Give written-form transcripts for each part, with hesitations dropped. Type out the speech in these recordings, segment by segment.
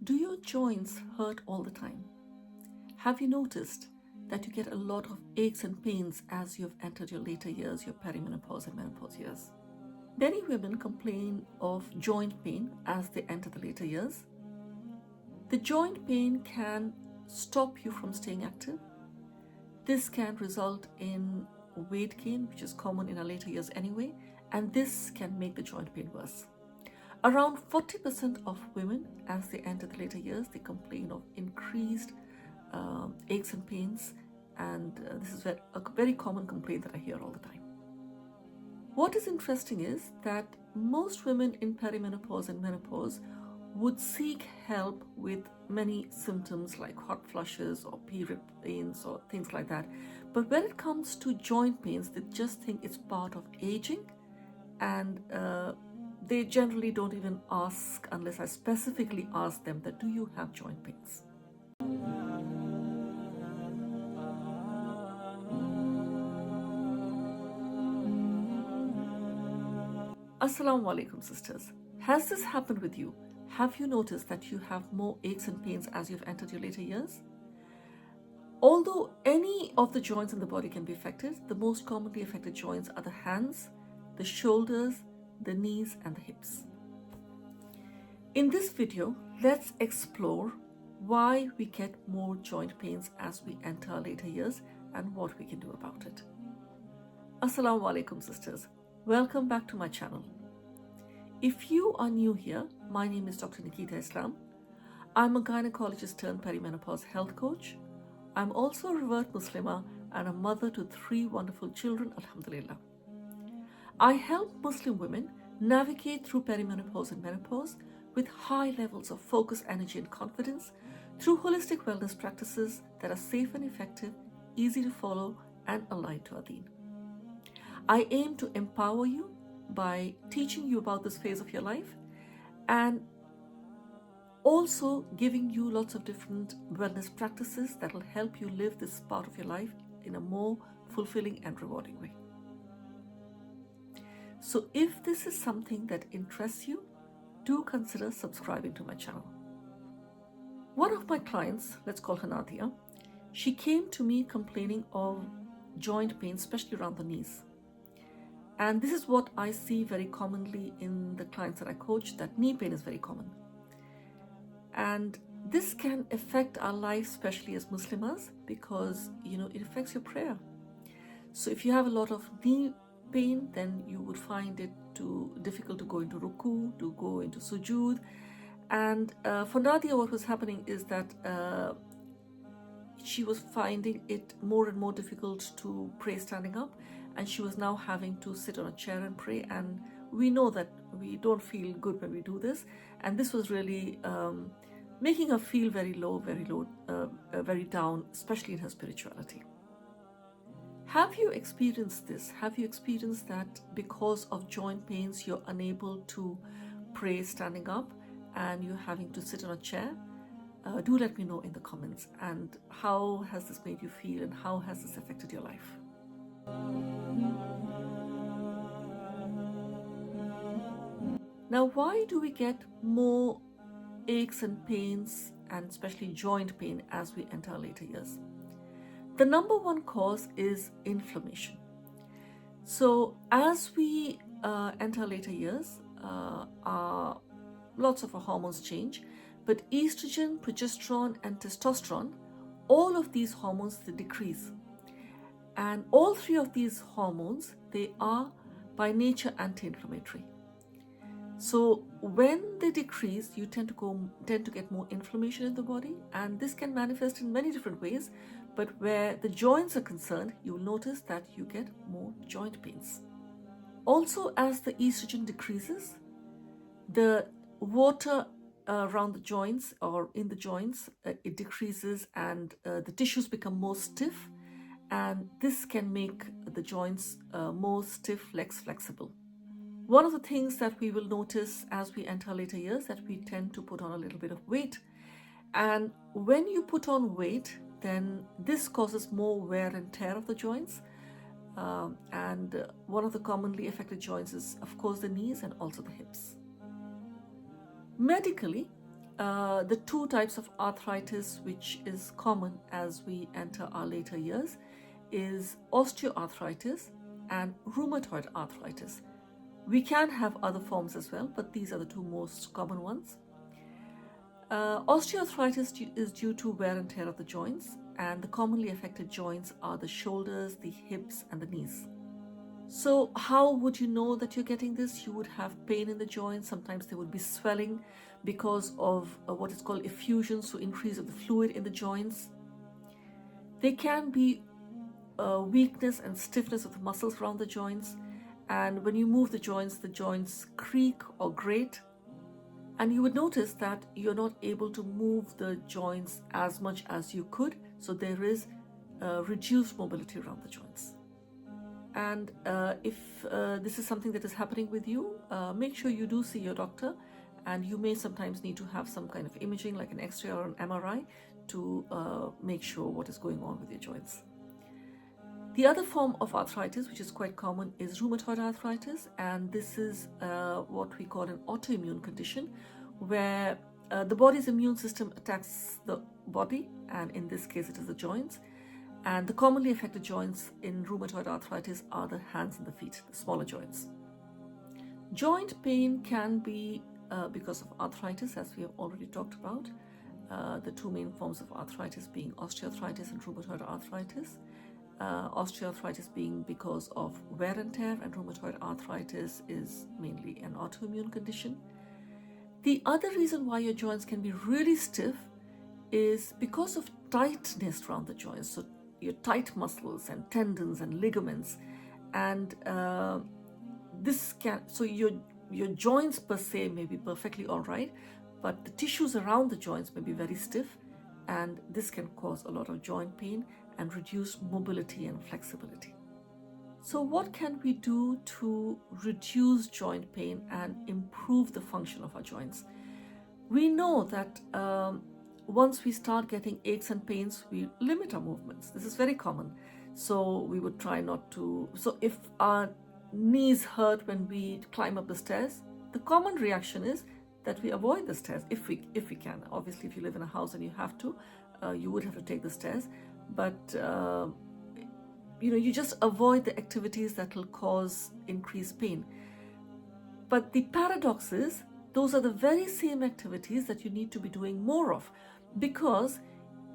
Do your joints hurt all the time? Have you noticed that you get a lot of aches and pains as you've entered your later years, your perimenopause and menopause years? Many women complain of joint pain as they enter the later years. The joint pain can stop you from staying active. This can result in weight gain, which is common in our later years anyway, and this can make the joint pain worse. Around 40% of women, as they enter the later years, they complain of increased aches and pains, and this is a very common complaint that I hear all the time. What is interesting is that most women in perimenopause and menopause would seek help with many symptoms like hot flushes or period pains or things like that. But when it comes to joint pains, they just think it's part of aging, and they generally don't even ask unless I specifically ask them that, do you have joint pains? Assalamu alaikum, sisters. Has this happened with you? Have you noticed that you have more aches and pains as you've entered your later years? Although any of the joints in the body can be affected, the most commonly affected joints are the hands, the shoulders, the knees, and the hips. In this video, let's explore why we get more joint pains as we enter our later years and what we can do about it. Assalamu alaikum, sisters. Welcome back to my channel. If you are new here, my name is Dr. Nikita Islam. I'm a gynecologist turned perimenopause health coach. I'm also a revert Muslimah and a mother to 3 wonderful children, alhamdulillah. I help Muslim women navigate through perimenopause and menopause with high levels of focus, energy, and confidence through holistic wellness practices that are safe and effective, easy to follow, and aligned to our deen. I aim to empower you by teaching you about this phase of your life and also giving you lots of different wellness practices that will help you live this part of your life in a more fulfilling and rewarding way. So if this is something that interests you, do consider subscribing to my channel. One of my clients, let's call her Nadia, she came to me complaining of joint pain, especially around the knees. And this is what I see very commonly in the clients that I coach, that knee pain is very common. And this can affect our life, especially as Muslimas, because, it affects your prayer. So if you have a lot of knee pain, then you would find it too difficult to go into ruku, to go into sujood. And for Nadia, what was happening is that she was finding it more and more difficult to pray standing up, and she was now having to sit on a chair and pray. And we know that we don't feel good when we do this, and this was really making her feel very low, very down, especially in her spirituality. Have you experienced this? Have you experienced that because of joint pains you're unable to pray standing up and you're having to sit on a chair? Do let me know in the comments. And how has this made you feel, and how has this affected your life? Now, why do we get more aches and pains, and especially joint pain, as we enter our later years? The number one cause is inflammation. So as we enter later years, lots of our hormones change, but estrogen, progesterone, and testosterone, all of these hormones, they decrease. And all 3 of these hormones, they are by nature anti-inflammatory. So when they decrease, you tend to get more inflammation in the body, and this can manifest in many different ways. But where the joints are concerned, you will notice that you get more joint pains. Also, as the estrogen decreases, the water around the joints or in the joints, it decreases, and the tissues become more stiff, and this can make the joints more stiff, less flexible. One of the things that we will notice as we enter later years, that we tend to put on a little bit of weight. And when you put on weight, then this causes more wear and tear of the joints. And one of the commonly affected joints is, of course, the knees and also the hips. Medically, the two types of arthritis which is common as we enter our later years is osteoarthritis and rheumatoid arthritis. We can have other forms as well, but these are the two most common ones. Osteoarthritis is due to wear and tear of the joints, and the commonly affected joints are the shoulders, the hips, and the knees. So how would you know that you're getting this? You would have pain in the joints. Sometimes there would be swelling because of what is called effusions, so increase of the fluid in the joints. There can be weakness and stiffness of the muscles around the joints, and when you move the joints creak or grate, and you would notice that you're not able to move the joints as much as you could, so there is reduced mobility around the joints. And if this is something that is happening with you, make sure you do see your doctor, and you may sometimes need to have some kind of imaging like an X-ray or an MRI to make sure what is going on with your joints. The other form of arthritis, which is quite common, is rheumatoid arthritis, and this is what we call an autoimmune condition where the body's immune system attacks the body, and in this case it is the joints. And the commonly affected joints in rheumatoid arthritis are the hands and the feet, the smaller joints. Joint pain can be because of arthritis, as we have already talked about, the two main forms of arthritis being osteoarthritis and rheumatoid arthritis. Osteoarthritis being because of wear and tear, and rheumatoid arthritis is mainly an autoimmune condition. The other reason why your joints can be really stiff is because of tightness around the joints, so your tight muscles and tendons and ligaments, and your joints per se may be perfectly all right, but the tissues around the joints may be very stiff, and this can cause a lot of joint pain and reduce mobility and flexibility. So what can we do to reduce joint pain and improve the function of our joints? We know that once we start getting aches and pains, we limit our movements. This is very common. So we would try not to. So if our knees hurt when we climb up the stairs, the common reaction is that we avoid the stairs if we can. Obviously, if you live in a house and you have to, you would have to take the stairs. But you just avoid the activities that will cause increased pain. But the paradox is, those are the very same activities that you need to be doing more of, because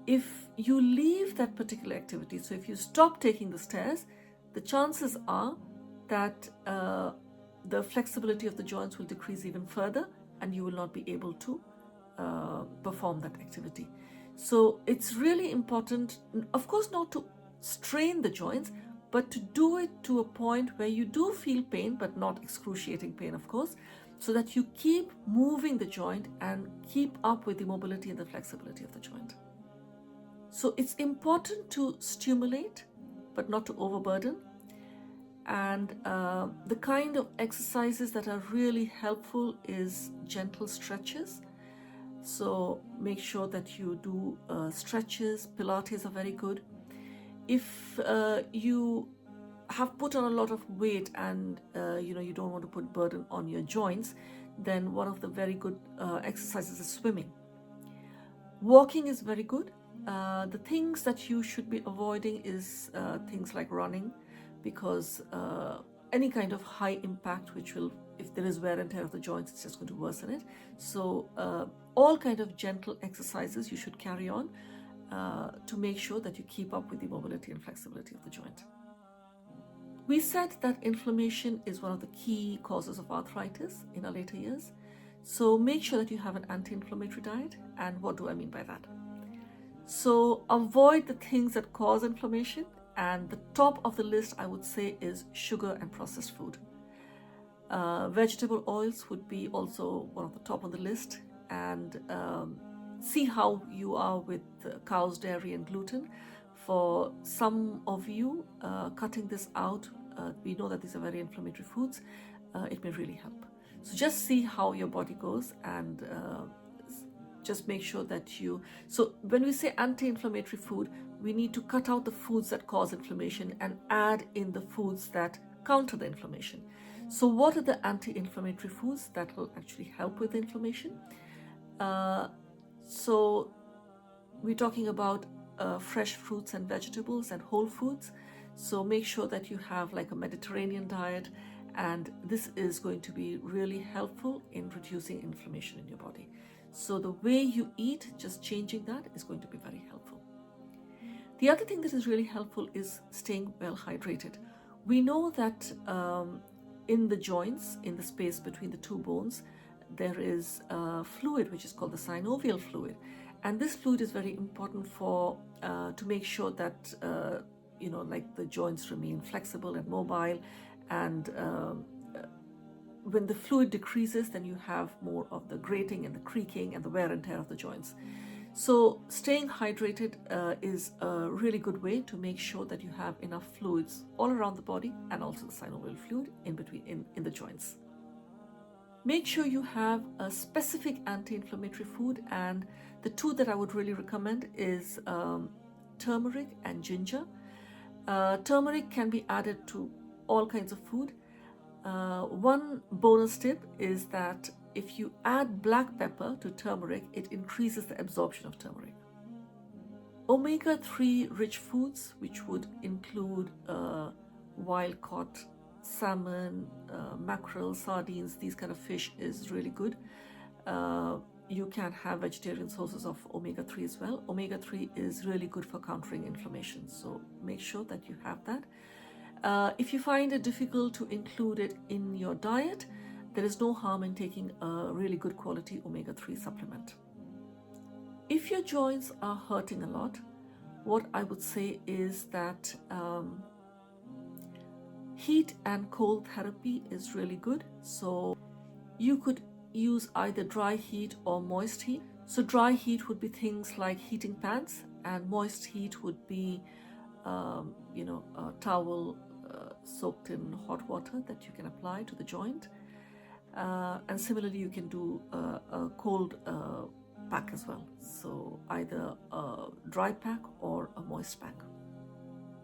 if you leave that particular activity, so if you stop taking the stairs, the chances are that the flexibility of the joints will decrease even further, and you will not be able to perform that activity. So it's really important, of course, not to strain the joints, but to do it to a point where you do feel pain, but not excruciating pain, of course, so that you keep moving the joint and keep up with the mobility and the flexibility of the joint. So it's important to stimulate, but not to overburden. And the kind of exercises that are really helpful is gentle stretches. So make sure that you do stretches. Pilates are very good. If you have put on a lot of weight and you don't want to put burden on your joints, then one of the very good exercises is swimming. Walking is very good. The things that you should be avoiding is things like running, because any kind of high impact, which will, if there is wear and tear of the joints, it's just going to worsen it. So all kind of gentle exercises you should carry on to make sure that you keep up with the mobility and flexibility of the joint. We said that inflammation is one of the key causes of arthritis in our later years. So make sure that you have an anti-inflammatory diet. And what do I mean by that? So avoid the things that cause inflammation. And the top of the list, I would say, is sugar and processed food. Vegetable oils would be also one of the top on the list. And see how you are with cows, dairy, and gluten. For some of you, cutting this out, we know that these are very inflammatory foods. It may really help. So just see how your body goes, and just make sure that you... So when we say anti-inflammatory food, we need to cut out the foods that cause inflammation and add in the foods that counter the inflammation. So what are the anti-inflammatory foods that will actually help with the inflammation? So we're talking about fresh fruits and vegetables and whole foods. So make sure that you have like a Mediterranean diet, and this is going to be really helpful in reducing inflammation in your body. So the way you eat, just changing that is going to be very helpful. The other thing that is really helpful is staying well hydrated. We know that in the joints, in the space between the two bones, there is a fluid which is called the synovial fluid, and this fluid is very important for to make sure that like the joints remain flexible and mobile, and when the fluid decreases, then you have more of the grating and the creaking and the wear and tear of the joints. So staying hydrated is a really good way to make sure that you have enough fluids all around the body, and also the synovial fluid in between in the joints. Make sure you have a specific anti-inflammatory food, and the two that I would really recommend is turmeric and ginger. Turmeric can be added to all kinds of food. One bonus tip is that if you add black pepper to turmeric, it increases the absorption of turmeric. Omega-3 rich foods, which would include wild-caught salmon, mackerel, sardines, these kind of fish, is really good. You can have vegetarian sources of omega-3 as well. Omega-3 is really good for countering inflammation, so make sure that you have that. If you find it difficult to include it in your diet, there is no harm in taking a really good quality omega-3 supplement. If your joints are hurting a lot, what I would say is that heat and cold therapy is really good. So you could use either dry heat or moist heat. So dry heat would be things like heating pads, and moist heat would be a towel soaked in hot water that you can apply to the joint. And similarly, you can do a cold pack as well. So either a dry pack or a moist pack.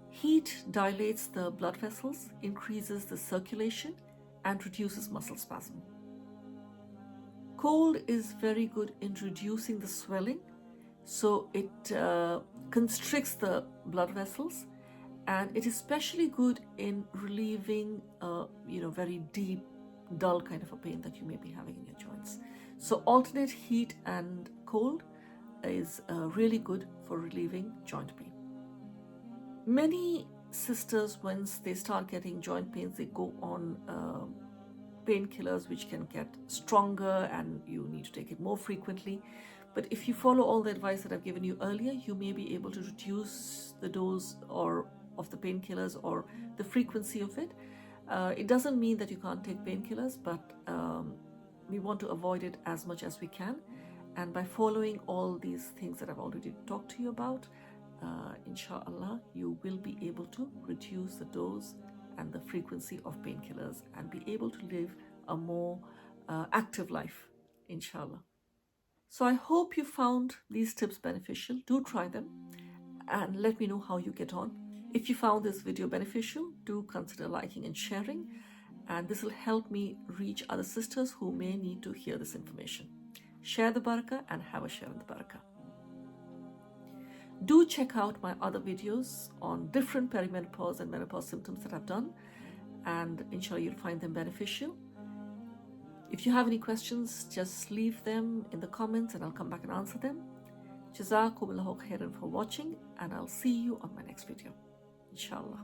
Heat dilates the blood vessels, increases the circulation, and reduces muscle spasm. Cold is very good in reducing the swelling, so it constricts the blood vessels, and it is especially good in relieving very deep, dull kind of a pain that you may be having in your joints. So alternate heat and cold is really good for relieving joint pain. Many sisters, once they start getting joint pains, they go on painkillers which can get stronger, and you need to take it more frequently. But if you follow all the advice that I've given you earlier, you may be able to reduce the dose of the painkillers or the frequency of it. It doesn't mean that you can't take painkillers, but we want to avoid it as much as we can. And by following all these things that I've already talked to you about, inshallah, you will be able to reduce the dose and the frequency of painkillers and be able to live a more active life, inshallah. So I hope you found these tips beneficial. Do try them and let me know how you get on. If you found this video beneficial, do consider liking and sharing, and this will help me reach other sisters who may need to hear this information. Share the barakah and have a share in the barakah. Do check out my other videos on different perimenopause and menopause symptoms that I've done, and inshallah you'll find them beneficial. If you have any questions, just leave them in the comments and I'll come back and answer them. Jazakumullahu khairan for watching, and I'll see you on my next video, inshallah.